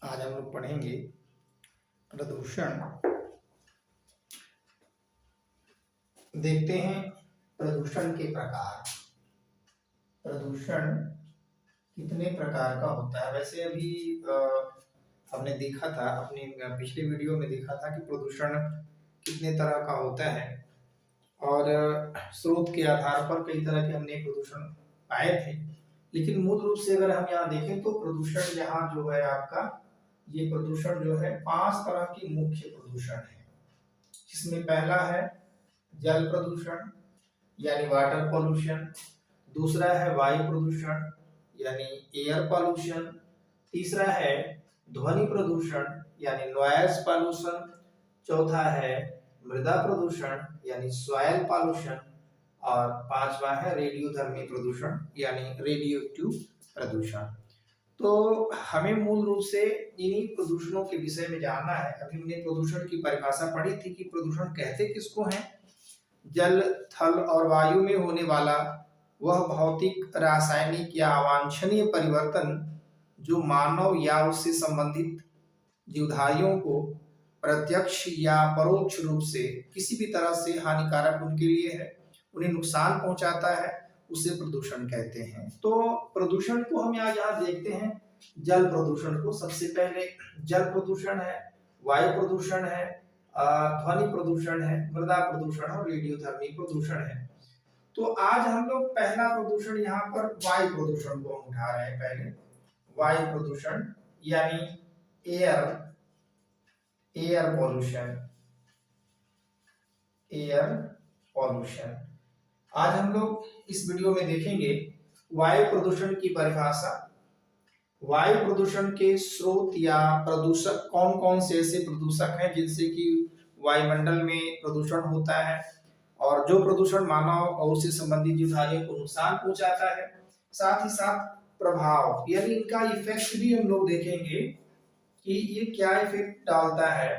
आज हम लोग पढ़ेंगे प्रदूषण। देखते हैं प्रदूषण के प्रकार। प्रदूषण कितने प्रकार का होता है। वैसे अभी हमने देखा था, अपनी पिछले वीडियो में देखा था कि प्रदूषण कितने तरह का होता है और स्रोत के आधार पर कई तरह के हमने प्रदूषण पाए थे। लेकिन मूल रूप से अगर हम यहाँ देखें तो प्रदूषण यहाँ जो है आपका, ये प्रदूषण जो है 5 तरह के मुख्य प्रदूषण है। जिसमें पहला है जल प्रदूषण यानी वाटर पॉल्यूशन, दूसरा है वायु प्रदूषण यानी एयर पॉल्यूशन, तीसरा है ध्वनि प्रदूषण यानी नॉइज पॉल्यूशन, चौथा है मृदा प्रदूषण यानी सॉइल पॉल्यूशन और पांचवा है रेडियोधर्मी प्रदूषण यानी रेडियो एक्टिव प्रदूषण। तो हमें मूल रूप से इन्हीं प्रदूषणों के विषय में जानना है। अभी हमने प्रदूषण की परिभाषा पढ़ी थी कि प्रदूषण कहते किसको हैं। जल, थल और वायु में होने वाला वह भौतिक, रासायनिक या अवांछनीय परिवर्तन जो मानव या उससे संबंधित जीवधारियों को प्रत्यक्ष या परोक्ष रूप से किसी भी तरह से हानिकारक उनके लिए है, उन्हें नुकसान पहुंचाता है, उसे प्रदूषण कहते हैं। तो प्रदूषण को हम यहाँ देखते हैं। जल प्रदूषण को सबसे पहले, जल प्रदूषण है, वायु प्रदूषण है, ध्वनि प्रदूषण है, मृदा प्रदूषण और रेडियोधर्मी प्रदूषण है। तो आज हम लोग पहला प्रदूषण यहाँ पर वायु प्रदूषण को हम उठा रहे हैं। पहले वायु प्रदूषण यानी air air pollution. Air pollution आज हम लोग इस वीडियो में देखेंगे वायु प्रदूषण की परिभाषा, वायु प्रदूषण के स्रोत या प्रदूषक कौन कौन से ऐसे प्रदूषक हैं जिनसे कि वायुमंडल में प्रदूषण होता है और जो प्रदूषण मानव और उससे संबंधित जीवधारियों को नुकसान पहुंचाता है। साथ ही साथ प्रभाव यानी इनका इफेक्ट भी हम लोग देखेंगे कि ये क्या इफेक्ट डालता है,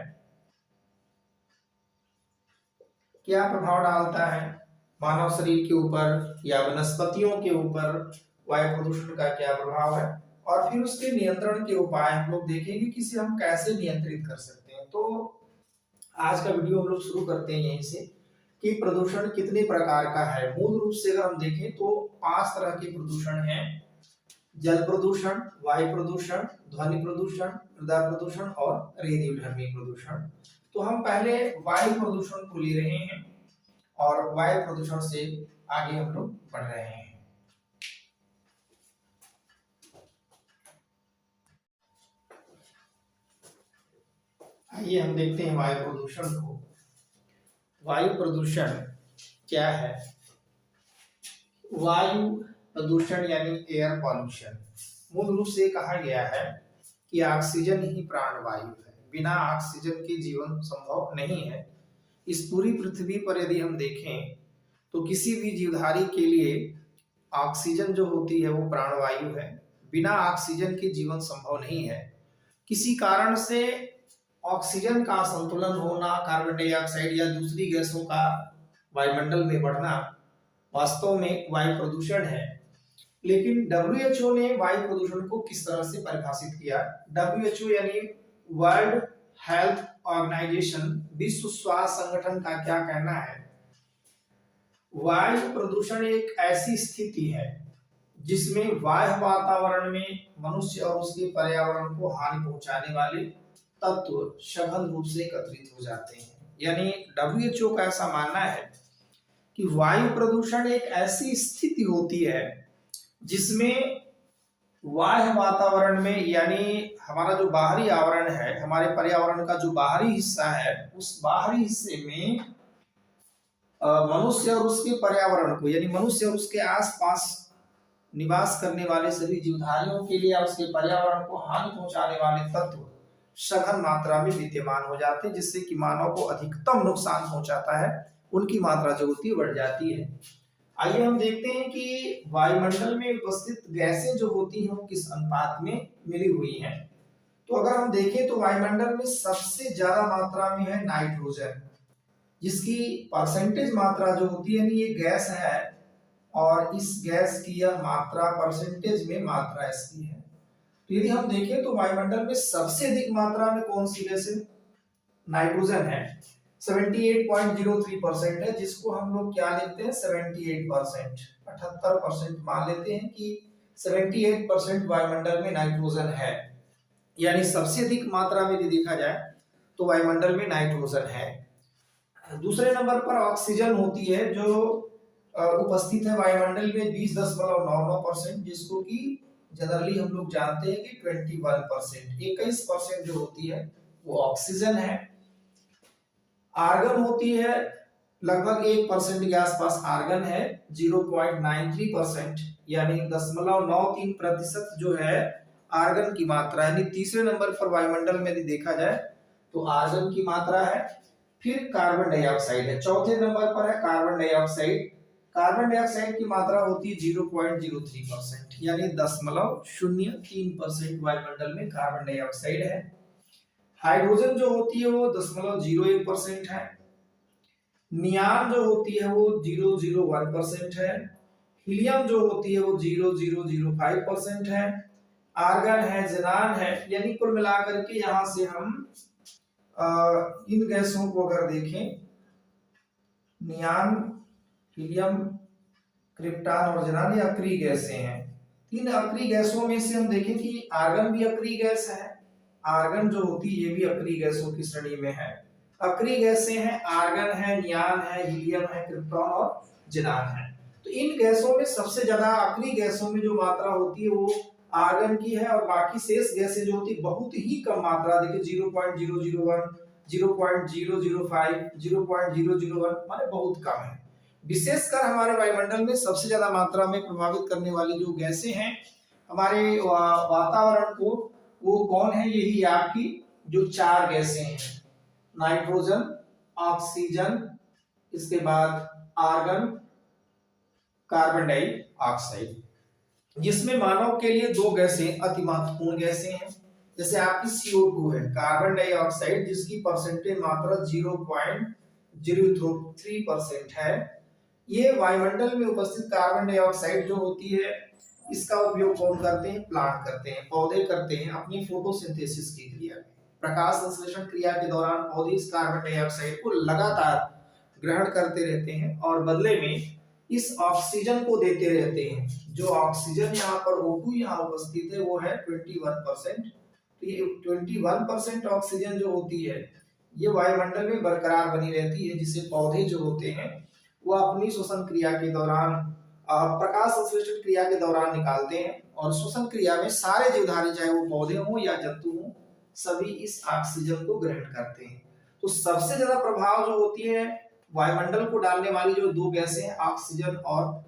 क्या प्रभाव डालता है मानव शरीर के ऊपर या वनस्पतियों के ऊपर। वायु प्रदूषण का क्या प्रभाव है और फिर उसके नियंत्रण के उपाय हम लोग देखेंगे कि इसे हम कैसे नियंत्रित कर सकते हैं। तो आज का वीडियो हम लोग शुरू करते हैं यहीं से कि प्रदूषण कितने प्रकार का है। मूल रूप से अगर हम देखें तो 5 तरह के प्रदूषण हैं। जल प्रदूषण, वायु प्रदूषण, ध्वनि प्रदूषण, मृदा प्रदूषण और रेडियोधर्मी प्रदूषण। तो हम पहले वायु प्रदूषण को ले रहे हैं और वायु प्रदूषण से आगे हम लोग बढ़ रहे हैं। आइए हम देखते हैं वायु प्रदूषण को। वायु प्रदूषण क्या है। वायु प्रदूषण यानी एयर पॉल्यूशन, मूल रूप से कहा गया है कि ऑक्सीजन ही प्राण वायु है, बिना ऑक्सीजन के जीवन संभव नहीं है। इस पूरी पृथ्वी पर यदि हम देखें तो किसी भी जीवधारी के लिए ऑक्सीजन जो होती है वो प्राणवायु है। बिना ऑक्सीजन के जीवन संभव नहीं है। किसी कारण से ऑक्सीजन का असंतुलन होना, कार्बन डाइऑक्साइड या दूसरी गैसों का वायुमंडल में बढ़ना वास्तव में वायु प्रदूषण है। लेकिन WHO ने वायु प्रदूषण को किस तरह से परिभाषित किया। WHO यानी वर्ल्ड हेल्थ ऑर्गेनाइजेशन, विश्व स्वास्थ्य संगठन का क्या कहना है। वायु प्रदूषण एक ऐसी स्थिति है जिसमें वायु वातावरण में मनुष्य और उसके पर्यावरण को हानि पहुंचाने वाले तत्व सघन रूप से एकत्रित हो जाते हैं। यानी WHO का ऐसा मानना है कि वायु प्रदूषण एक ऐसी स्थिति होती है जिसमें वायु वातावरण में, यानी हमारा जो बाहरी आवरण है, हमारे पर्यावरण का जो बाहरी हिस्सा है, उस बाहरी हिस्से में मनुष्य और उसके पर्यावरण को, यानी मनुष्य और उसके आसपास निवास करने वाले सभी जीवधारियों के लिए उसके पर्यावरण को हानि पहुंचाने वाले तत्व सघन मात्रा में विद्यमान हो जाते हैं, जिससे कि मानव को अधिकतम नुकसान पहुंचाता है, उनकी मात्रा जो होती है बढ़ जाती है। आइए हम देखते हैं कि वायुमंडल में उपस्थित गैसें जो होती हैं वो किस अनुपात में मिली हुई हैं। तो अगर हम देखें तो वायुमंडल में सबसे ज्यादा मात्रा में है नाइट्रोजन, जिसकी परसेंटेज मात्रा जो होती है, ये गैस है और इस गैस की यह मात्रा परसेंटेज में मात्रा इसकी है। तो यदि हम देखें तो वायुमंडल में सबसे अधिक मात्रा में कौन सी गैस है? नाइट्रोजन है, 78.03% है, जिसको हम लोग क्या लेते हैं 78%, 78% मान लेते हैं कि 78% वायुमंडल में नाइट्रोजन है। यानी सबसे अधिक मात्रा में यदि देखा जाए तो वायुमंडल में नाइट्रोजन है। दूसरे नंबर पर ऑक्सीजन होती है जो उपस्थित है वायुमंडल में 20.99%, जिसको कि जनरली हम लोग जानते हैं कि 21%, 21% जो होती है वो ऑक्सीजन है। आर्गन होती है लगभग 1% के आसपास आर्गन है, 0.93%, यानी 0.93% जो है आर्गन की मात्रा है। यानी तीसरे नंबर पर वायुमंडल में यदि देखा जाए तो आर्गन की मात्रा है। फिर कार्बन डाइऑक्साइड है, चौथे नंबर पर है कार्बन डाइऑक्साइड। कार्बन डाइऑक्साइड की मात्रा होती है 0.03%, यानी 0.03% वायुमंडल में कार्बन डाइऑक्साइड है। हाइड्रोजन जो होती है वो 0.01% है। नियान जो होती है वो 0.01% है। हीलियम जो होती है वो 0.005% है। आर्गन है, ज़ेनान है। यानी कुल मिलाकर के यहां से हम इन गैसों को अगर देखें, नियान, हीलियम, क्रिप्टॉन और ज़ेनान, ये अक्रिय गैसें हैं। इन अक्रिय गैसों में से हम देखें कि आर्गन भी अक्रिय गैस है। आर्गन जो होती है ये भी अक्रिय गैसों की श्रेणी में है। अक्रिय गैसें हैं, आर्गन है, नियान है, हीलियम है, क्रिप्टॉन और ज़ेनान है। तो इन गैसों में सबसे ज्यादा अक्रिय गैसों में जो मात्रा होती है वो आर्गन की है, और बाकी शेष गैसें जो होती है बहुत ही कम मात्रा, देखिए 0.001, 0.005, 0.001, माने बहुत कम है। विशेषकर हमारे वायुमंडल में सबसे ज्यादा मात्रा में प्रभावित करने वाली जो गैसें हैं हमारे वातावरण को, वो कौन है? यही आपकी जो 4 गैसें हैं, नाइट्रोजन, ऑक्सीजन, इसके बाद आर्गन, कार्बन डाइऑक्साइड, जिसमें मानव के लिए 2 गैसें अति महत्वपूर्ण गैसें हैं। जैसे आपकी CO2 है, कार्बन डाइऑक्साइड, जिसकी परसेंटेज मात्रा 0.003% है। ये वायुमंडल में उपस्थित कार्बन डाइऑक्साइड जो होती है इसका उपयोग कौन करते हैं? प्लांट करते हैं, पौधे करते हैं अपनी फोटोसिंथेसिस की क्रिया में। प्रकाश संश्लेषण क्रिया के दौरान पौधे इस कार्बन डाइऑक्साइड को लगातार ग्रहण करते रहते हैं और बदले में इस ऑक्सीजन को देते रहते हैं। जो ऑक्सीजन यहाँ पर O2 यहाँ उपस्थित है वो है 21%। तो ये 21% ऑक्सीजन जो होती है ये वायुमंडल में बरकरार बनी रहती है, जिसे पौधे जो होते हैं वो अपनी श्वसन क्रिया के दौरान, प्रकाश संश्लेषण क्रिया के दौरान निकालते हैं। और श्वसन क्रिया में सारे जीवधारी, चाहे वो पौधे हों या जंतु हों, सभी इस ऑक्सीजन को ग्रहण करते हैं। तो सबसे ज्यादा प्रभाव जो होती है वायुमंडल को डालने वाली जो 2 गैसें हैं, ऑक्सीजन और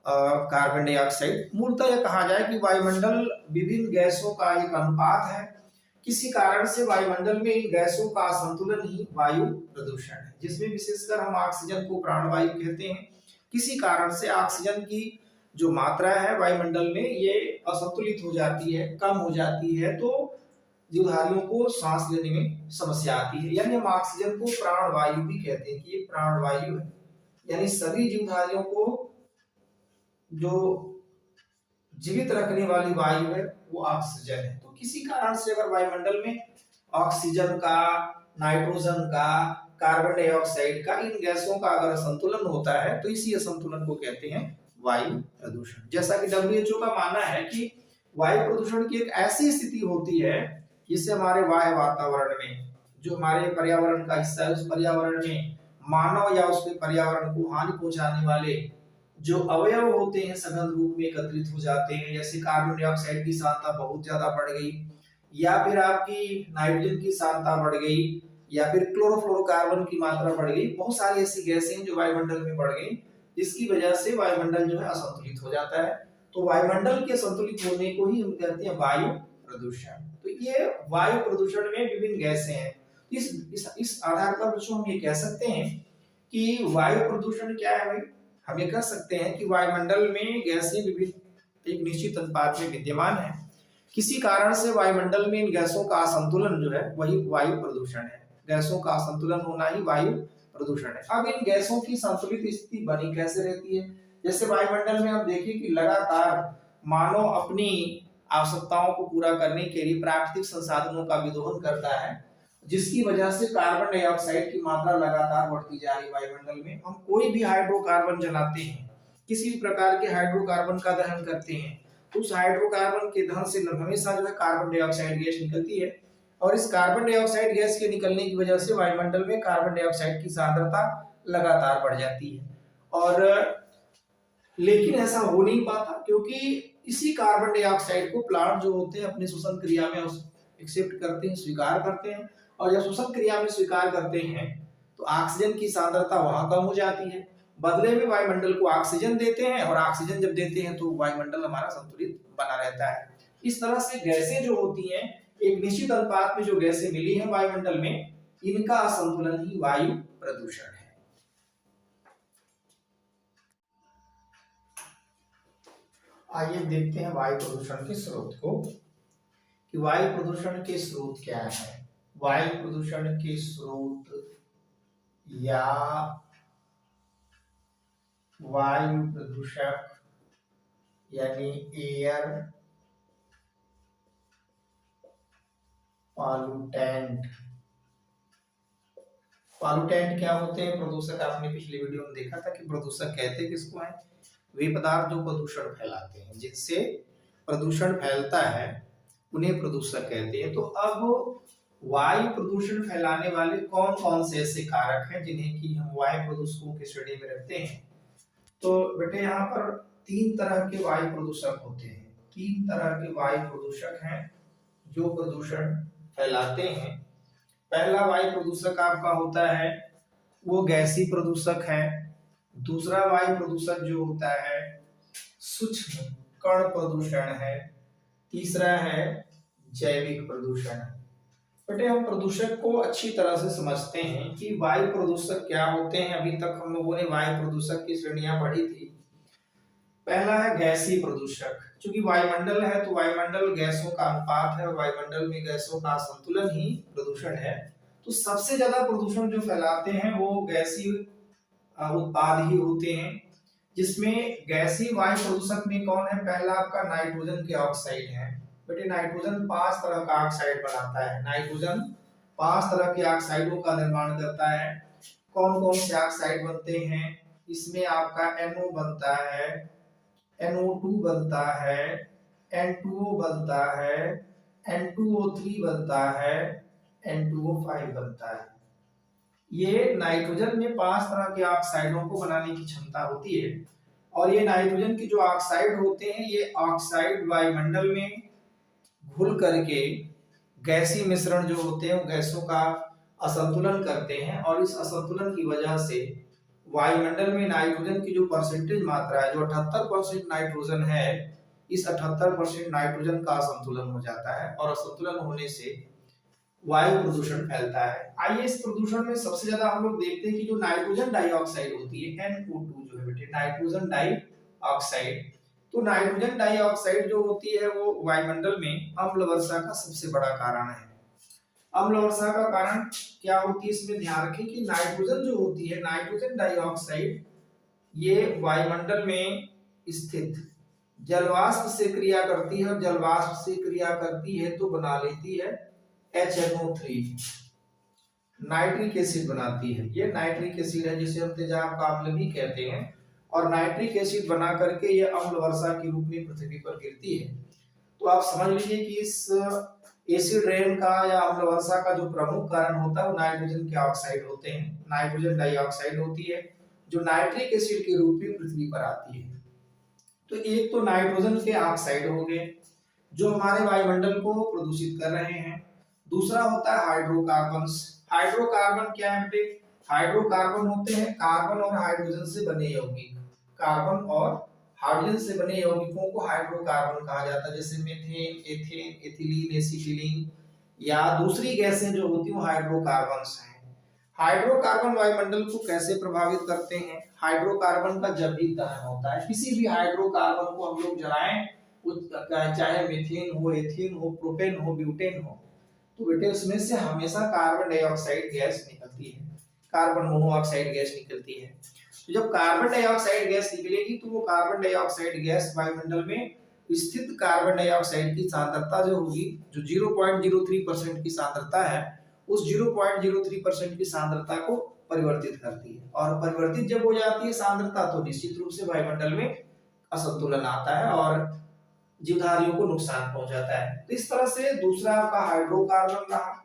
कार्बन डाइऑक्साइड। मूलतः यह कहा जाए कि वायुमंडल विभिन्न गैसों का एक अनुपात है। किसी कारण से वायुमंडल में इन गैसों का असंतुलन ही वायु प्रदूषण है, जिसमें विशेषकर हम ऑक्सीजन को प्राणवायु कहते हैं। किसी कारण से ऑक्सीजन की जो मात्रा है वायुमंडल में ये असंतुलित हो जाती है, कम हो जाती है, तो जीवधारियों को सांस लेने में समस्या आती है। यानी हम ऑक्सीजन को प्राणवायु भी कहते हैं कि ये प्राणवायु है। यानी सभी जीवधारियों को जो जीवित रखने वाली वायु है वो ऑक्सीजन है। तो किसी कारण से अगर वायुमंडल में ऑक्सीजन का, नाइट्रोजन का, कार्बन डाइऑक्साइड का, इन गैसों का अगर असंतुलन होता है तो इसी असंतुलन को कहते हैं वायु प्रदूषण। जैसा कि WHO का मानना है कि वायु प्रदूषण की एक ऐसी स्थिति होती है जिससे हमारे वायु वातावरण में, जो हमारे पर्यावरण का हिस्सा है, उस पर्यावरण में मानव या उसके पर्यावरण को हानि पहुंचाने वाले जो अवयव होते हैं सघन रूप में एकत्रित हो जाते हैं। जैसे कार्बन डाइऑक्साइड की सांद्रता बहुत ज्यादा बढ़ गई, या फिर आपकी नाइट्रोजन की सांद्रता बढ़ गई, या फिर क्लोरोफ्लोरोकार्बन की मात्रा बढ़ गई। बहुत सारी ऐसी गैसें हैं जो वायुमंडल में बढ़ गई, जिसकी वजह से वायुमंडल जो है असंतुलित हो जाता है। तो वायुमंडल के संतुलित होने को ही हम कहते हैं वायु प्रदूषण। तो ये वायु प्रदूषण में विभिन्न गैसें हैं। इस आधार पर बच्चों हम ये कह सकते हैं कि वायु प्रदूषण क्या है भाई? हम ये कह सकते हैं कि वायुमंडल में गैसें विभिन्न एक निश्चित अनुपात में विद्यमान है। किसी कारण से वायुमंडल में इन गैसों का असंतुलन जो है वही वायु प्रदूषण है। गैसों का असंतुलन होना ही वायु प्रदूषण है। अब इन गैसों की संतुलित स्थिति बनी कैसे रहती है? जैसे वायुमंडल में हम देखें कि लगातार मानव अपनी आवश्यकताओं को पूरा करने के लिए प्राकृतिक संसाधनों का विदोहन करता है, जिसकी वजह से कार्बन डाइऑक्साइड की मात्रा लगातार बढ़ती जा रही है वायुमंडल में। हम कोई भी हाइड्रोकार्बन जलाते हैं, किसी भी प्रकार के हाइड्रोकार्बन का दहन करते हैं, तो उस हाइड्रोकार्बन के दहन से हमेशा जो है कार्बन डाइऑक्साइड गैस निकलती है, और इस कार्बन डाइऑक्साइड गैस के निकलने की वजह से वायुमंडल में कार्बन डाइऑक्साइड की सांद्रता लगातार बढ़ जाती है। और लेकिन ऐसा हो नहीं पाता, क्योंकि इसी कार्बन डाइऑक्साइड को प्लांट जो होते हैं अपनी श्वसन क्रिया में एक्सेप्ट करते हैं, स्वीकार करते हैं, और जब श्वसन क्रिया में स्वीकार करते हैं तो ऑक्सीजन की सांद्रता वहां कम हो जाती है, बदले में वायुमंडल को ऑक्सीजन देते हैं, और ऑक्सीजन जब देते हैं तो वायुमंडल हमारा संतुलित बना रहता है। इस तरह से गैसें जो होती हैं, एक निश्चित अनुपात में जो गैसें मिली हैं वायुमंडल में, इनका असंतुलन ही वायु प्रदूषण है। आइए देखते हैं वायु प्रदूषण के स्रोत को, कि वायु प्रदूषण के स्रोत क्या है। वायु प्रदूषण के स्रोत या वायु प्रदूषक यानी एयर पॉल्यूटेंट। पॉल्यूटेंट क्या होते हैं? प्रदूषक। आपने पिछले वीडियो में देखा था कि प्रदूषक कहते किसको हैं? वे पदार्थ जो प्रदूषण फैलाते हैं, जिससे प्रदूषण फैलता है, उन्हें प्रदूषक कहते हैं। तो अब वायु प्रदूषण फैलाने वाले कौन कौन से ऐसे कारक हैं जिन्हें कि हम वायु प्रदूषकों की श्रेणी में रखते हैं? तो बेटे यहाँ पर 3 तरह के वायु प्रदूषक होते हैं। 3 तरह के वायु प्रदूषक हैं जो प्रदूषण फैलाते हैं। पहला वायु प्रदूषक आपका होता है वो गैसीय प्रदूषक है। दूसरा वायु प्रदूषक जो होता है सूक्ष्म कण प्रदूषण है। तीसरा है जैविक प्रदूषण। बेटे हम प्रदूषक को अच्छी तरह से समझते हैं कि वायु प्रदूषक क्या होते हैं। अभी तक हम लोगों ने वायु प्रदूषक की श्रेणियां पढ़ी थी। पहला है गैसीय प्रदूषक। क्योंकि वायुमंडल है तो वायुमंडल गैसों का अनुपात है, और वायुमंडल में गैसों का संतुलन ही प्रदूषण है। तो सबसे ज्यादा प्रदूषण जो फैलाते हैं वो गैसीय उत्पाद ही होते हैं, जिसमें गैसीय वायु प्रदूषक में कौन है? पहला आपका नाइट्रोजन के ऑक्साइड है। बेटे नाइट्रोजन 5 तरह का ऑक्साइड बनाता है। नाइट्रोजन 5 तरह के ऑक्साइडों का निर्माण करता है। कौन कौन से ऑक्साइड बनते हैं? इसमें आपका NO बनता है, NO2 बनता है, N2O बनता है, N2O3 बनता है, N2O5 बनता है। ये नाइट्रोजन में 5 तरह के ऑक्साइडों को बनाने की क्षमता होती है, और ये नाइट्रोजन की जो ऑक्साइड होते हैं, ये ऑक्साइड वायुमंडल में घुल करके गैसीय मिश्रण जो होते हैं, गैसों का असंतुलन करते हैं, और इस असंतुलन की वजह से वायुमंडल में नाइट्रोजन की जो परसेंटेज मात्रा है, जो 78% नाइट्रोजन है, इस 78% नाइट्रोजन का असंतुलन हो जाता है, और असंतुलन होने से वायु प्रदूषण फैलता है। आइए इस प्रदूषण में सबसे ज्यादा हम लोग देखते हैं कि जो नाइट्रोजन डाइऑक्साइड होती है, NO2 जो है बेटे, नाइट्रोजन डाइऑक्साइड। तो नाइट्रोजन डाइऑक्साइड जो होती है वो वायुमंडल में अम्ल वर्षा का सबसे बड़ा कारण है। अम्ल वर्षा का कारण क्या होती है? इसमें ध्यान रखें कि नाइट्रोजन जो होती है, नाइट्रोजन डाइऑक्साइड, ये वायुमंडल में स्थित जलवाष्प से क्रिया करती है, और जलवाष्प से क्रिया करती है तो बना लेती है HNO3, नाइट्रिक एसिड बनाती है। ये नाइट्रिक एसिड है जिसे हम तेजाब का अम्ल भी कहते हैं, और नाइट्रिक एसिड बना करके ये अम्ल वर्षा के रूप में पृथ्वी पर गिरती है। तो आप समझ लीजिए कि इस एसिड रेन का या अम्ल वर्षा का जो प्रमुख कारण होता है वो नाइट्रोजन के ऑक्साइड होते हैं, नाइट्रोजन डाइऑक्साइड होती है, जो नाइट्रिक एसिड के रूप में पृथ्वी पर आती है। तो एक तो नाइट्रोजन के ऑक्साइड हो गए जो हमारे वायुमंडल को प्रदूषित कर रहे हैं। दूसरा होता है हाइड्रोकार्बन्स। हाइड्रोकार्बन क्या है बेटे? हाइड्रोकार्बन होते हैं कार्बन और हाइड्रोजन से बने यौगिक। कार्बन और हाइड्रोजन से बने यौगिकों को हाइड्रोकार्बन कहा जाता है, जैसे मीथेन, एथेन, एथिलीन, एसिटिलीन, या दूसरी गैसें जो होती हैं वो हाइड्रोकार्बन्स हैं। हाइड्रोकार्बन वायुमंडल को कैसे प्रभावित करते हैं? हाइड्रोकार्बन का जब भी दहन होता है, किसी भी हाइड्रोकार्बन को हम लोग जलाएं, चाहे मीथेन हो, एथेन हो, प्रोपेन हो, ब्यूटेन हो, तो बेटे उसमें से हमेशा कार्बन डाइऑक्साइड गैस निकलती है, कार्बन मोनोऑक्साइड गैस निकलती है। तो जब कार्बन डाइऑक्साइड गैस निकलेगी तो वो कार्बन डाइऑक्साइड गैस वायुमंडल में स्थित कार्बन डाइऑक्साइड की सांद्रता जो होगी, जो 0.03% की सांद्रता है, उस 0.03% की सांद्रता को परिवर्तित करती है। और परिवर्तित जब हो जाती है सांद्रता, तो निश्चित रूप से वायुमंडल में असंतुलन आता है और जीवधारियों को नुकसान पहुंचाता है। तो इस तरह से दूसरा आपका हाइड्रोकार्बन रहा।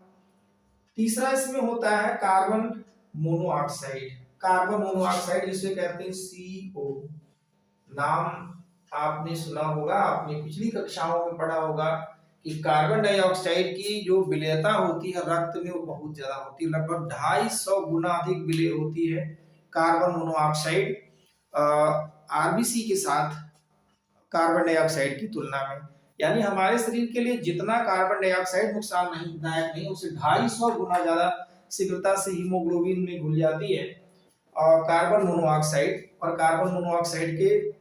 तीसरा इसमें होता है कार्बन मोनोऑक्साइड। कार्बन मोनोऑक्साइड जिसे कहते हैं CO, नाम आपने सुना होगा, आपने पिछली कक्षाओं में पढ़ा होगा कि कार्बन डाइऑक्साइड की जो विलेयता होती है रक्त में वो बहुत ज्यादा होती है, लगभग 250 गुना अधिक विलेय होती है कार्बन मोनोऑक्साइड आरबीसी के साथ कार्बन डाइऑक्साइड की तुलना में। यानी हमारे शरीर के लिए जितना कार्बन डाइऑक्साइड नुकसान नहीं दायक नहीं, उससे 250 गुना ज्यादा शीघ्रता से हीमोग्लोबिन में घुल जाती है कार्बन मोनोऑक्साइड, और कार्बन मोनोऑक्साइड के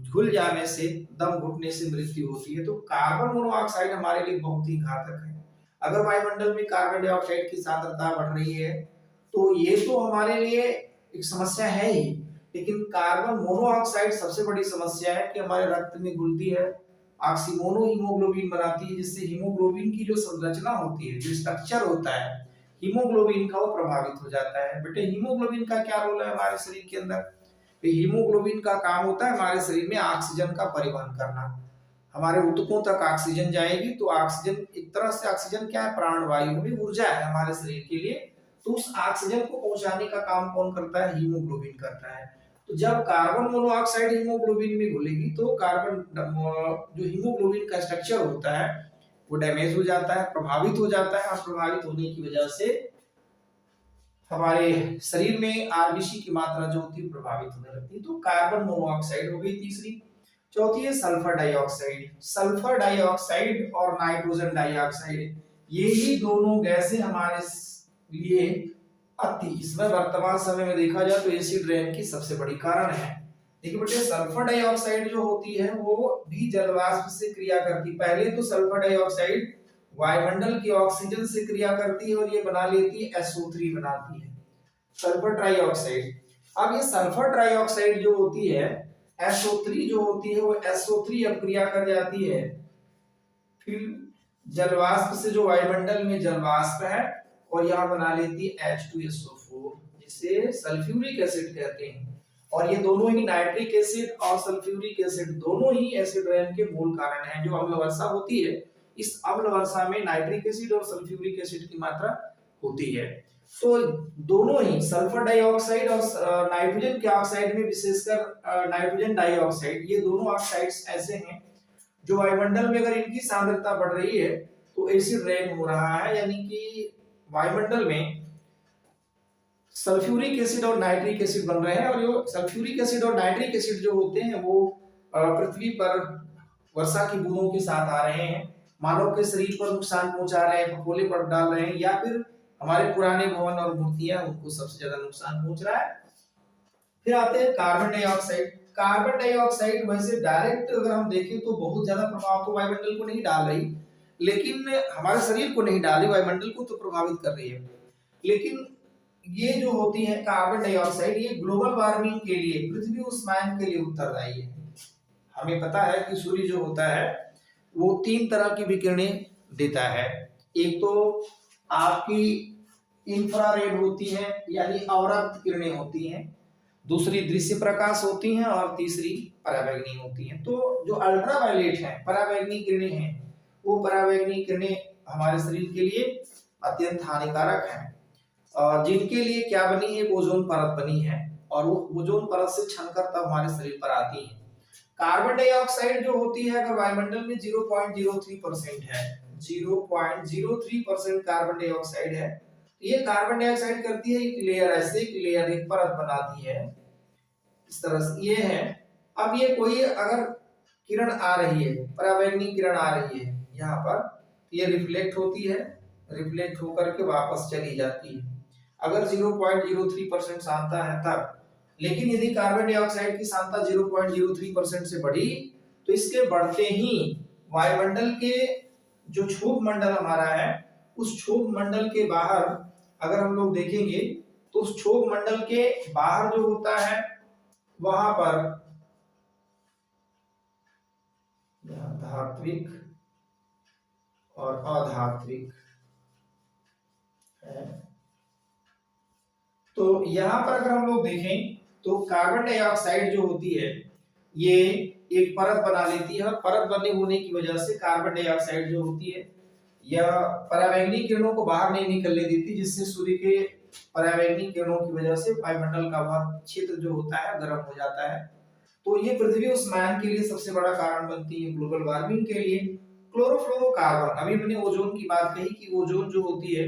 घुल जाने से, दम घुटने से मृत्यु होती है। तो कार्बन मोनोऑक्साइड हमारे लिए बहुत ही घातक है। अगर वायुमंडल में कार्बन डाइऑक्साइड की सांद्रता बढ़ रही है तो ये तो हमारे लिए एक समस्या है ही, लेकिन कार्बन मोनोऑक्साइड सबसे बड़ी समस्या है कि हमारे रक्त में घुलती है, ऑक्सीमोनो हीमोग्लोबिन बनाती है, जिससे हीमोग्लोबिन की जो संरचना होती है, जो स्ट्रक्चर होता है हीमोग्लोबिन का, वो प्रभावित हो जाता है। बेटे हीमोग्लोबिन का क्या रोल है हमारे शरीर के अंदर? तो हीमोग्लोबिन का काम होता है हमारे शरीर में ऑक्सीजन का परिवहन करना। हमारे ऊतकों तक ऑक्सीजन जाएगी तो ऑक्सीजन, एक तरह से ऑक्सीजन क्या है, प्राणवायु में ऊर्जा है हमारे शरीर के लिए। तो उस ऑक्सीजन को पहुंचाने का काम कौन करता है? हीमोग्लोबिन करता है। तो जब कार्बन मोनोऑक्साइड हीमोग्लोबिन में घुलेगी तो कार्बन जो हीमोग्लोबिन का स्ट्रक्चर होता है वो डैमेज हो जाता है, प्रभावित हो जाता है, और प्रभावित होने की वजह से हमारे शरीर में आरबीसी की मात्रा जो होती है प्रभावित होने लगती है। तो कार्बन मोनोऑक्साइड हो गई तीसरी। चौथी है सल्फर डाइऑक्साइड। सल्फर डाइऑक्साइड और नाइट्रोजन डाइऑक्साइड, ये ही दोनों गैसें हमारे लिए अति, इसमें वर्तमान समय में देखा जाए तो एसिड रेन की सबसे बड़ी कारण है। देखिए बेटे, सल्फर डाइऑक्साइड जो होती है वो भी जलवाष्प से क्रिया करती। पहले तो सल्फर डाइऑक्साइड वायुमंडल की ऑक्सीजन से क्रिया करती है और ये बना लेती है SO3 बनाती है, सल्फर ट्राइऑक्साइड। अब ये सल्फर ट्राइऑक्साइड जो होती है, SO3 जो होती है, वो SO3 अब क्रिया कर जाती है फिर जलवाष्प से, जो वायुमंडल में जलवाष्प है, और यहाँ बना लेती है H2SO4, जिसे सल्फ्यूरिक एसिड कहते हैं। और ये दोनों ही, नाइट्रिक एसिड और सल्फ्यूरिक एसिड, दोनों ही एसिड रेन के मूल कारण हैं। जो अम्ल वर्षा होती है, इस अम्ल वर्षा में नाइट्रिक एसिड और सल्फ्यूरिक एसिड की मात्रा होती है। तो दोनों ही सल्फर डाइऑक्साइड और नाइट्रोजन के ऑक्साइड में, विशेषकर नाइट्रोजन डाइऑक्साइड, ये दोनों ऑक्साइड्स ऐसे हैं जो वायुमंडल में अगर इनकी सांद्रता बढ़ रही है तो एसिड रेन हो रहा है। यानी कि वायुमंडल में सल्फ्यूरिक एसिड और नाइट्रिक एसिड बन रहे हैं, और जो सल्फ्यूरिक एसिड और नाइट्रिक एसिड जो होते हैं वो पृथ्वी पर वर्षा की बूंदों के साथ आ रहे हैं, मानव के शरीर पर नुकसान पहुंचा रहे हैं, फफोले पर डाल रहे हैं, या फिर हमारे पुराने भवन और मूर्तियां, उनको सबसे ज्यादा नुकसान पहुंच रहा है। फिर आते हैं कार्बन डाइऑक्साइड। कार्बन डाइऑक्साइड वैसे डायरेक्ट अगर हम देखें तो बहुत ज्यादा प्रभाव तो वायुमंडल को नहीं डाल रही, लेकिन हमारे शरीर को नहीं डाल रही, वायुमंडल को तो प्रभावित कर रही है। लेकिन ये जो होती है कार्बन डाइऑक्साइड, ये ग्लोबल वार्मिंग के लिए, पृथ्वी उष्मायन के लिए उत्तरदायी है। हमें पता है कि सूर्य जो होता है वो 3 तरह की विकिरणें देता है। एक तो आपकी इंफ्रारेड होती है, यानी अवरक्त किरणें होती हैं, दूसरी दृश्य प्रकाश होती हैं, और तीसरी पराबैंगनी होती हैं। तो जो अल्ट्रावायलेट है, पराबैंगनी किरणें हैं, वो पराबैंगनी किरणें हमारे शरीर के लिए अत्यंत हानिकारक हैं, और जिनके लिए क्या बनी है, ओजोन परत बनी है, और वो ओजोन परत से छनकर तब हमारे शरीर पर आती है। कार्बन डाइऑक्साइड जो होती है, अगर वायुमंडल में 0.03% है, 0.03% कार्बन डाइऑक्साइड है, तो ये कार्बन डाइऑक्साइड करती है एक लेयर, ऐसे एक लेयर, एक परत बनाती है इस तरह से, ये है। अब ये कोई अगर किरण आ रही है, पराबैंगनी किरण आ रही है यहाँ पर, ये रिफ्लेक्ट होती है, रिफ्लेक्ट होकर के वापस चली जाती है, अगर 0.03% सांद्रता है तब। लेकिन यदि कार्बन डाइऑक्साइड की सांद्रता 0.03% से बढ़ी, तो इसके बढ़ते ही वायुमंडल के जो क्षोभ मंडल हमारा है, उस क्षोभ मंडल के बाहर अगर हम लोग देखेंगे तो उस क्षोभ मंडल के बाहर जो होता है वहां पर धात्विक और अधात्विक है। तो यहां पर अगर हम लोग देखें तो कार्बन डाइऑक्साइड जो होती है ये एक परत बना लेती है, और परत बने होने की वजह से कार्बन डाइऑक्साइड जो होती है यह पराबैंगनी किरणों को बाहर नहीं निकलने देती, जिससे सूर्य के पराबैंगनी किरणों की वजह से वायुमंडल का वह क्षेत्र जो होता है गर्म हो जाता है। तो ये पृथ्वी उष्मायन के लिए सबसे बड़ा कारण बनती है, ग्लोबल वार्मिंग के लिए। क्लोरोफ्लोरोकार्बन, अभी मैंने ओजोन की बात कही कि ओजोन जो होती है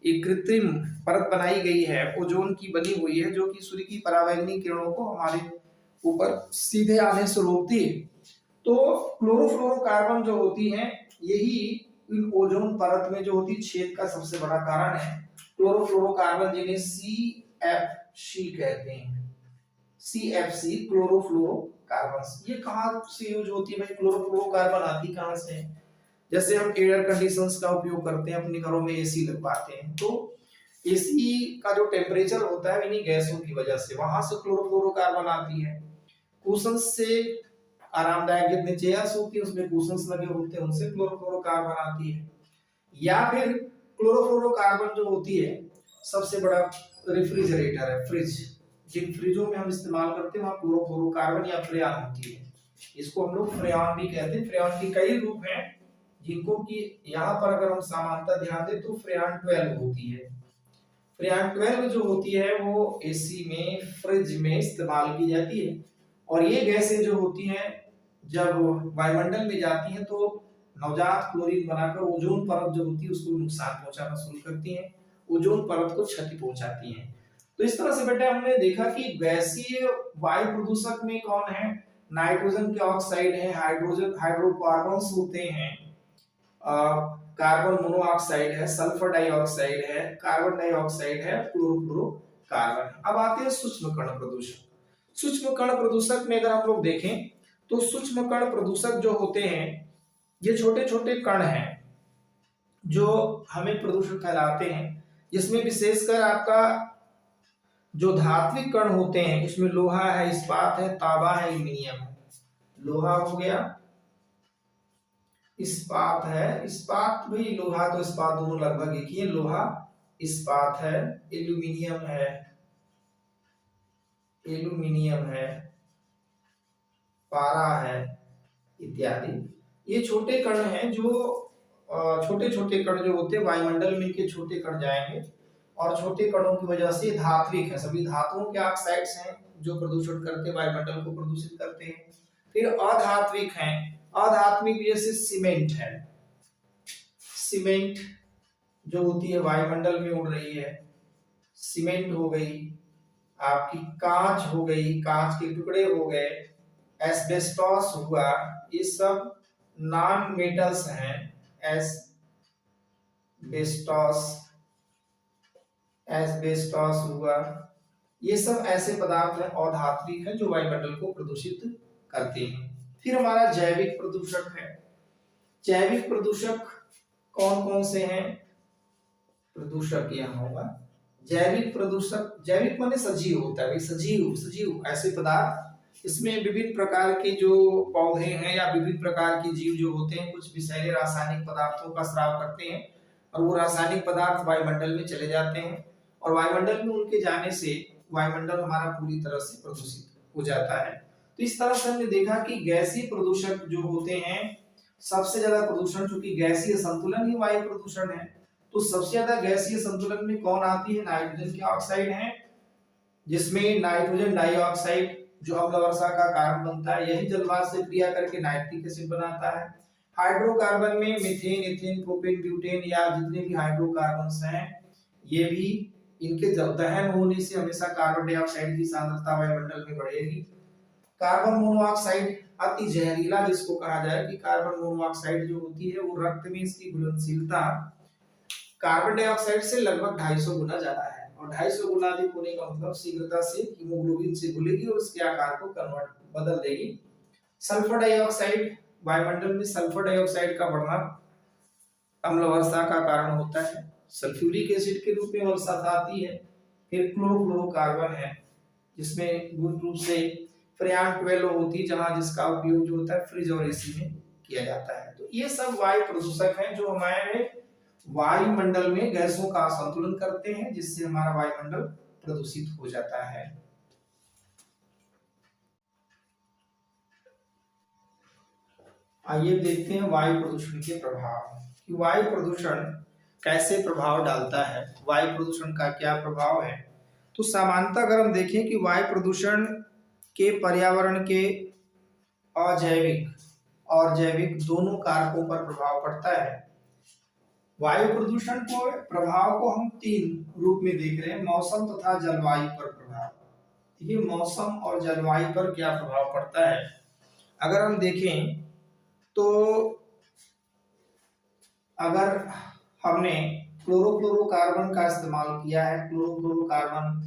एक कृत्रिम परत बनाई गई है, ओजोन की बनी हुई है, जो कि सूर्य की पराबैंगनी किरणों को हमारे ऊपर सीधे आने से रोकती है। तो क्लोरोफ्लोरोकार्बन जो होती है यही इन ओजोन परत में जो होती छेद का सबसे बड़ा कारण है। क्लोरोफ्लोरोकार्बन जिन्हें CFC कहते हैं, CFC क्लोरोफ्लोरोकार्बन। ये कहां से यूज होती है भाई? क्लोरोफ्लोरोकार्बन आती कहां से है? जैसे हम एयर कंडीशंस का उपयोग करते हैं, अपने घरों में एसी लगवाते हैं, तो एसी का जो टेम्परेचर होता है इन्हीं गैसों की वजह से वहां से क्लोरोफ्लोरोकार्बन आती है। कुशन्स से आरामदायक जितने चेयर्स होती है उसमें कुशन्स लगे होते हैं, उनसे क्लोरोफ्लोरोकार्बन आती है। या फिर क्लोरोफ्लोरोकार्बन जो होती है सबसे बड़ा रेफ्रिजरेटर है, फ्रिज। जिन फ्रिजों में हम इस्तेमाल करते हैं वहां क्लोरोफ्लोरोकार्बन या फ्रेऑन होती है, इसको हम लोग फ्रेऑन भी कहते हैं। फ्रेऑन के कई रूप हैं, जिनको कि यहाँ पर अगर हम सामान्यतः ध्यान दें तो फ्रेऑन 12 होती है। फ्रेऑन 12 जो होती है वो एसी में, फ्रिज में इस्तेमाल की जाती है। और ये गैसें जो होती हैं जब वायुमंडल में जाती हैं तो नवजात क्लोरीन बनाकर ओजोन परत जो होती है उसको नुकसान पहुंचाना शुरू करती हैं, ओजोन परत को क्षति पहुंचाती हैं। तो इस तरह से बेटा हमने देखा कि गैसीय वायु प्रदूषक में कौन है? नाइट्रोजन के ऑक्साइड है, हाइड्रोजन हाइड्रोकार्बन्स होते हैं, कार्बन मोनोऑक्साइड है, सल्फर डाइऑक्साइड है, कार्बन डाइऑक्साइड है, क्लोरोफ्लोरोकार्बन। अब आते हैं सूक्ष्म कण प्रदूषक। सूक्ष्म कण प्रदूषक में अगर हम लोग देखें तो सूक्ष्म कण प्रदूषक जो होते हैं ये छोटे छोटे कण हैं जो हमें प्रदूषण फैलाते हैं, जिसमें विशेषकर आपका जो धात्विक कण होते हैं उसमें लोहा है, इस्पात है, तांबा है, एल्युमिनियम है। लोहा हो गया, इस्पात है, इस्पात भी लोहा तो इस्पात दोनों लगभग एक ही है, लोहा इस्पात है, एल्युमिनियम है, एल्युमिनियम है, पारा है इत्यादि। ये छोटे कण हैं जो छोटे छोटे कण जो होते हैं वायुमंडल में के छोटे कण जाएंगे, और छोटे कणों की वजह से धात्विक है, सभी धातुओं के ऑक्साइड्स हैं जो प्रदूषण करते हैं, वायुमंडल को प्रदूषित करते हैं। फिर अधात्विक हैं, अधात्विक जैसे सीमेंट है, सीमेंट जो होती है वायुमंडल में उड़ रही है, सीमेंट हो गई, आपकी कांच हो गई, कांच के टुकड़े हो गए, एस्बेस्टॉस हुआ, ये सब नॉन मेटल्स हैं। एस्बेस्टॉस, एस्बेस्टॉस हुआ, ये सब ऐसे पदार्थ हैं अधात्विक हैं जो वायुमंडल को प्रदूषित करते हैं। फिर हमारा जैविक प्रदूषक है। जैविक प्रदूषक कौन कौन से हैं? प्रदूषक यहाँ होगा जैविक प्रदूषक, जैविक माने सजीव होता है, सजीव सजीव ऐसे पदार्थ, इसमें विभिन्न प्रकार के जो पौधे हैं या विभिन्न प्रकार के जीव जो होते हैं कुछ विषैले रासायनिक पदार्थों का स्राव करते हैं, और वो रासायनिक पदार्थ वायुमंडल में चले जाते हैं, और वायुमंडल में उनके जाने से वायुमंडल हमारा पूरी तरह से प्रदूषित हो जाता है। तो इस तरह से हमने देखा कि गैसीय प्रदूषक जो होते हैं, सबसे ज्यादा प्रदूषण, चूंकि गैसीय संतुलन ही वायु प्रदूषण है, तो सबसे ज्यादा गैसीय संतुलन में कौन आती है? नाइट्रोजन की ऑक्साइड है, जिसमें नाइट्रोजन डाइऑक्साइड जो अम्ल वर्षा का कारण बनता है, यही जलवाष्प से क्रिया करके नाइट्रिक एसिड बनाता है। हाइड्रोकार्बन में मीथेन, इथेन, प्रोपेन, ब्यूटेन या जितने भी हाइड्रोकार्बन्स हैं, ये भी इनके दहन होने से हमेशा कार्बन डाइऑक्साइड की सांद्रता वायुमंडल में बढ़ेगी। कार्बन मोनोऑक्साइड अति जहरीला जिसको कहा जाए कि कार्बन मोनोऑक्साइड जो होती है वो रक्त में इसकी घुलनशीलता कार्बन डाइऑक्साइड से लगभग 250 गुना ज्यादा है, और 250 गुना अधिक होने का मतलब शीघ्रता से हीमोग्लोबिन से घुलेगी और उसके आकार को कन्वर्ट बदल देगी। सल्फर डाइऑक्साइड, वायुमंडल में सल्फर डाइऑक्साइड का बढ़ना अम्ल वर्षा का कारण होता है, सल्फ्यूरिक एसिड के रूप में वर्षा आती है। फिर क्लोरोफ्लोरोकार्बन है, जिसमें मूल रूप से फ्रेऑन 12 होती है, जहां जिसका उपयोग जो होता है फ्रिज और एसी में किया जाता है। तो ये सब वायु प्रदूषक हैं जो हमारे वायुमंडल में गैसों का असंतुलन करते हैं, जिससे हमारा वायुमंडल प्रदूषित हो जाता है। आइए देखते हैं वायु प्रदूषण के प्रभाव कि वायु प्रदूषण कैसे प्रभाव डालता है, वायु प्रदूषण का क्या प्रभाव है। तो सामान्यतः अगर हम देखें कि वायु प्रदूषण के पर्यावरण के अजैविक और जैविक दोनों कारकों पर प्रभाव पड़ता है। वायु प्रदूषण को प्रभाव को हम तीन रूप में देख रहे हैं, मौसम तथा जलवायु पर प्रभाव। देखिए मौसम और जलवायु पर क्या प्रभाव पड़ता है। अगर हम देखें तो अगर हमने क्लोरोफ्लोरोकार्बन का इस्तेमाल किया है, क्लोरोफ्लोरोकार्बन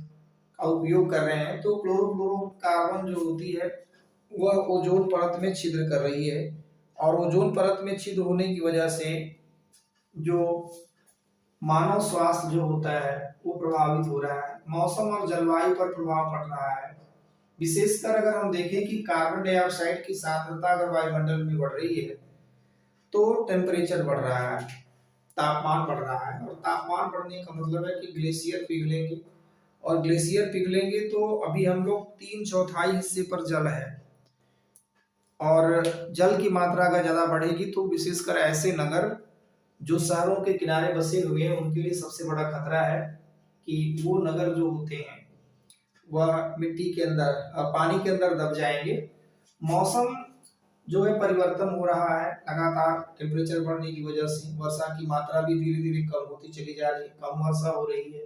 का उपयोग कर रहे हैं, तो क्लोरोफ्लोरोकार्बन जो होती है वह ओजोन परत में छिद्र कर रही है, और ओजोन परत में छिद्र होने की वजह से जो मानव स्वास्थ्य जो होता है वो प्रभावित हो रहा है। मौसम और जलवायु पर प्रभाव पड़ रहा है। विशेषकर अगर हम देखें कि कार्बन डाइऑक्साइड की सांद्रता अगर वायुमंडल में बढ़ रही है तो टेम्परेचर बढ़ रहा है, तापमान बढ़ रहा है, और तापमान बढ़ने का मतलब है कि ग्लेशियर पिघलेंगे, और ग्लेशियर पिघलेंगे तो अभी हम लोग 3/4 हिस्से पर जल है, और जल की मात्रा अगर ज्यादा बढ़ेगी तो विशेषकर ऐसे नगर जो शहरों के किनारे बसे हुए हैं उनके लिए सबसे बड़ा खतरा है कि वो नगर जो होते हैं वह मिट्टी के अंदर, पानी के अंदर दब जाएंगे। मौसम जो है परिवर्तन हो रहा है लगातार, टेम्परेचर बढ़ने की वजह से वर्षा की मात्रा भी धीरे धीरे कम होती चली जा रही है, कम वर्षा हो रही है।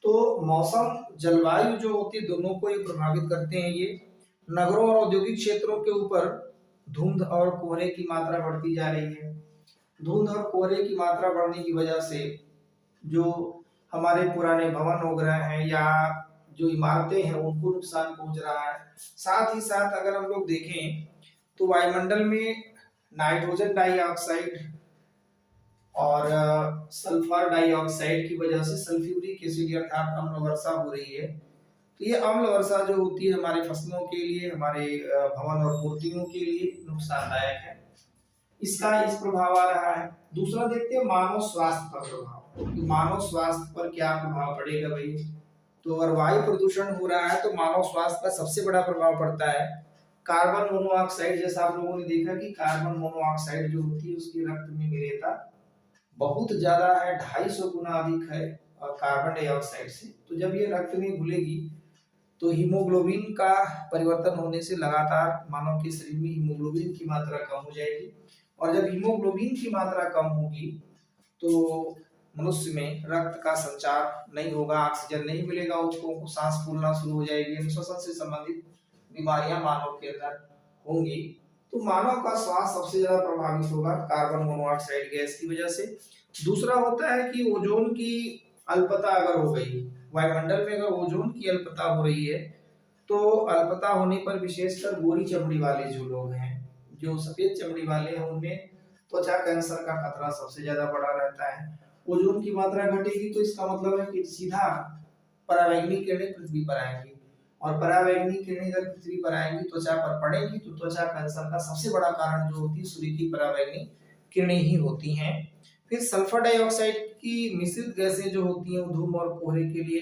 तो मौसम जलवायु जो होती है दोनों को ये प्रभावित करते हैं। ये नगरों और औद्योगिक क्षेत्रों के ऊपर धुंध और कोहरे की मात्रा बढ़ती जा रही है। धुंध और कोहरे की मात्रा बढ़ने की वजह से जो हमारे पुराने भवन हो गए हैं या जो इमारतें हैं उनको नुकसान पहुंच रहा है। साथ ही साथ अगर हम लोग देखें तो वायुमंडल में नाइट्रोजन डाइऑक्साइड और सल्फर डाइऑक्साइड की वजह से सल्फ्यूरिक एसिड अर्थात अम्ल वर्षा हो रही है। तो ये अम्ल वर्षा जो होती है हमारे फसलों के लिए, हमारे भवन और मूर्तियों के लिए नुकसानदायक है। इसका इस प्रभाव आ रहा है। दूसरा देखते हैं मानव स्वास्थ्य पर प्रभाव। मानव स्वास्थ्य पर क्या प्रभाव पड़ेगा भाई। तो अगर वायु प्रदूषण हो रहा है तो मानव स्वास्थ्य पर सबसे बड़ा प्रभाव पड़ता है। कार्बन मोनोऑक्साइड, जैसा आप लोगों ने देखा कि कार्बन मोनोऑक्साइड जो होती है उसकी रक्त में मिलेता बहुत ज्यादा है, 250 गुना अधिक है कार्बन डाइऑक्साइड से। तो जब ये रक्त में घुलेगी तो हीमोग्लोबिन का परिवर्तन होने से लगातार मानव के शरीर में हीमोग्लोबिन की मात्रा कम हो जाएगी, और जब हीमोग्लोबिन की मात्रा कम होगी तो मनुष्य में रक्त का संचार नहीं होगा, ऑक्सीजन नहीं मिलेगा, उसको सांस फूलना शुरू हो जाएगी, श्वसन से संबंधित बीमारियां मानव के अंदर होंगी। तो मानव का स्वास्थ्य सबसे ज्यादा प्रभावित होगा कार्बन मोनोऑक्साइड गैस की वजह से। दूसरा होता है कि ओजोन की अल्पता अगर हो गई, वायुमंडल में अगर ओजोन की अल्पता हो रही है तो अल्पता होने पर विशेषकर गोरी चमड़ी वाले जो लोग हैं, जो सफेद चमड़ी वाले हैं, उनमें त्वचा कैंसर का खतरा सबसे ज्यादा बढ़ा रहता है। ओजोन की मात्रा घटेगी तो इसका मतलब है कि सीधा परावैंगनी किरणें पृथ्वी पर आएंगी, और परावैंगनी किरणें अगर पृथ्वी पर आएंगी, त्वचा पर पड़ेंगी, तो त्वचा कैंसर का सबसे बड़ा कारण जो होती है सूर्य की परावैंगनी किरणें ही होती हैं। फिर सल्फर डाइऑक्साइड की मिश्रित गैसें जो होती हैं वो धूम और कोहरे के लिए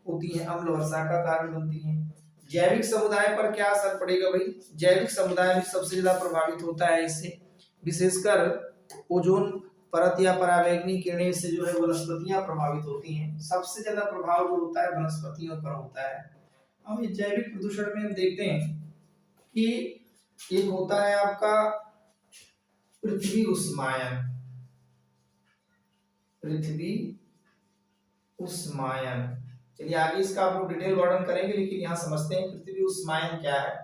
होती हैं, अम्ल वर्षा का कारण बनती हैं। जैविक समुदाय पर क्या असर पड़ेगा भाई। जैविक समुदाय भी सबसे ज्यादा प्रभावित होता है इससे, विशेषकर ओजोन परत या परावैंगनी किरणें से जो है वनस्पतियां प्रभावित होती हैं। सबसे ज्यादा प्रभाव जो होता है वनस्पतियों पर होता है। अब इस जैविक प्रदूषण में हम देखते हैं कि एक होता है आपका पृथ्वी उष्मायन। पृथ्वी उष्मायन, चलिए आगे इसका आप लोग डिटेल वर्णन करेंगे, लेकिन यहाँ समझते हैं पृथ्वी उष्मायन क्या है।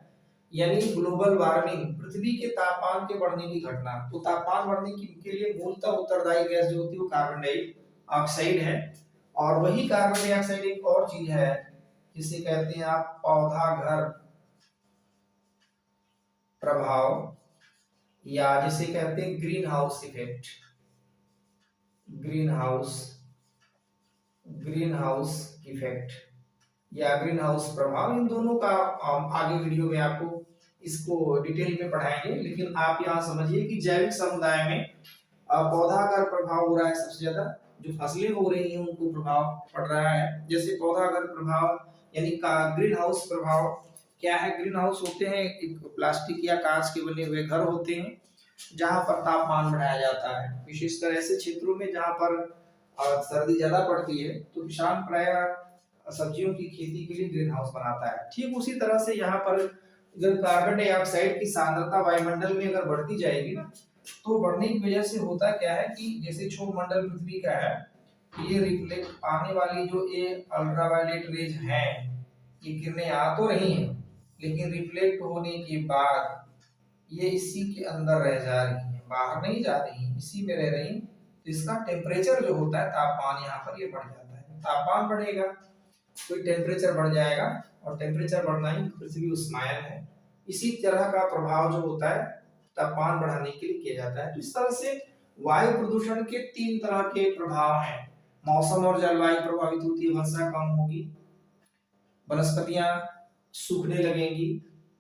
यानी ग्लोबल वार्मिंग, पृथ्वी के तापमान के बढ़ने की घटना। तो तापमान बढ़ने के लिए मूलतः उत्तरदायी गैस जो होती है वो कार्बन डाइऑक्साइड है, और वही कार्बन डाइऑक्साइड एक और चीज है जिसे कहते हैं आप पौधा घर प्रभाव, या जिसे कहते हैं green house effect. Green house effect या ग्रीन हाउस प्रभाव, इन दोनों का आगे वीडियो में आपको इसको डिटेल में पढ़ाएंगे, लेकिन आप यहाँ समझिए कि जैविक समुदाय में पौधागत प्रभाव हो रहा है सबसे ज्यादा। जो फसलें हो रही हैं उनको प्रभाव पड़ रहा है। जैसे पौधागत प्रभाव यानी का ग्रीन हाउस प्रभाव क्या है? ग्रीन हाउस होते हैं एक प्लास्टिक या कांच के बने हुए घर होते हैं जहां पर तापमान बढ़ाया जाता है, विशेषकर ऐसे क्षेत्रों में जहां पर सर्दी ज्यादा पड़ती है, तो किसान प्रायः सब्जियों की खेती के लिए ग्रीन हाउस बनाता है। ठीक उसी तरह से यहाँ पर अगर कार्बन डाइऑक्साइड की सांद्रता वायुमंडल में अगर बढ़ती जाएगी ना, तो बढ़ने की वजह से होता क्या है कि जैसे क्षोभमंडल पृथ्वी का है, ये रिफ्लेक्ट आने वाली जो ये अल्ट्रावायलेट रेज हैं, ये किरणें आ तो रही हैं, लेकिन रिफ्लेक्ट होने के बाद ये इसी के अंदर रह जा रही हैं, बाहर नहीं जा रही हैं, इसी में रह रही हैं। तो इसका टेम्परेचर जो होता है, तापमान यहाँ पर ये बढ़ जाता है। तापमान बढ़ेगा तो टेम्परेचर बढ़ जाएगा, और टेम्परेचर बढ़ना ही पृथ्वी उष्मायन है। इसी तरह का प्रभाव जो होता है तापमान बढ़ाने के लिए किया जाता है। तो इस तरह से वायु प्रदूषण के 3 तरह के प्रभाव हैं। मौसम और जलवायु प्रभावित होती है, वर्षा कम होगी, वनस्पतियां सूखने लगेंगी,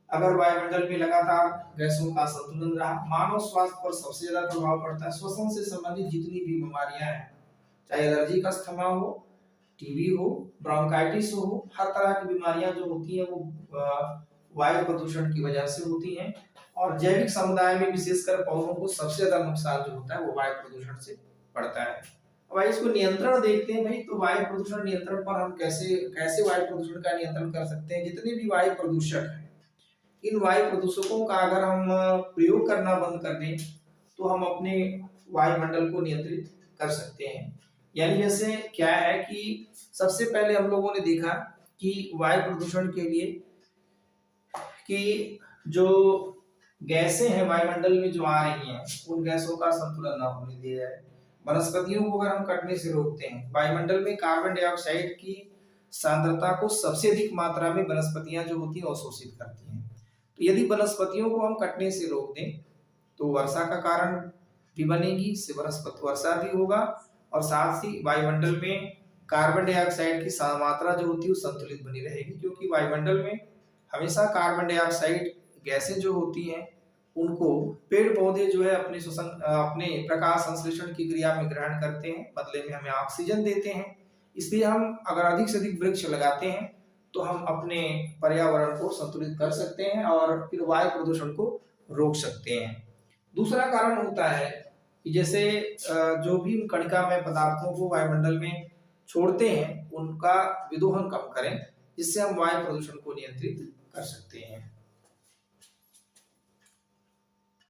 अगर वायुमंडल में लगातार गैसों का संतुलन रहा, मानव स्वास्थ्य पर सबसे ज्यादा प्रभाव पड़ता है। श्वसन से संबंधित जितनी भी बीमारियां हैं, चाहे एलर्जी का अस्थमा हो, टीबी हो, ब्रोंकाइटिस हो, हर तरह की बीमारियां जो होती हैं वो वायु प्रदूषण की वजह से होती हैं। और जैविक समुदाय में विशेषकर पौधों को सबसे ज्यादा नुकसान जो होता है वो वायु प्रदूषण से पड़ता है। अब इसको नियंत्रण देखते हैं भाई, तो वायु प्रदूषण नियंत्रण पर हम कैसे कैसे वायु प्रदूषण का नियंत्रण कर सकते हैं। जितने भी वायु प्रदूषक हैं, इन वायु प्रदूषकों का अगर हम प्रयोग करना बंद कर दें तो हम अपने वायुमंडल को नियंत्रित कर सकते हैं। यानी जैसे क्या है कि सबसे पहले हम लोगों ने देखा कि वायु प्रदूषण के लिए कि जो गैसें हैं वायुमंडल में जो आ रही हैं, उन गैसों का संतुलन न होने दिया जाए। वनस्पतियों को अगर हम कटने से रोकते हैं, वायुमंडल में कार्बन डाइऑक्साइड की सांद्रता को सबसे अधिक मात्रा में वनस्पतियां जो होती हैं अवशोषित करती हैं। तो यदि वनस्पतियों को हम कटने से रोक दें तो वर्षा का कारण भी बनेगी, इससे वनस्पति वर्षा भी होगा, और साथ ही वायुमंडल में कार्बन डाइऑक्साइड की मात्रा जो होती है वो संतुलित बनी रहेगी, क्योंकि वायुमंडल में हमेशा कार्बन डाइऑक्साइड गैसें जो होती हैं उनको पेड़ पौधे जो है अपने प्रकाश संश्लेषण की क्रिया में ग्रहण करते हैं, बदले में हमें ऑक्सीजन देते हैं। इसलिए हम अगर अधिक से अधिक वृक्ष लगाते हैं तो हम अपने पर्यावरण को संतुलित कर सकते हैं और फिर वायु प्रदूषण को रोक सकते हैं। दूसरा कारण होता है कि जैसे जो भी कणिकामय पदार्थों को वायुमंडल में छोड़ते हैं उनका विदोहन कम करें, जिससे हम वायु प्रदूषण को नियंत्रित कर सकते हैं।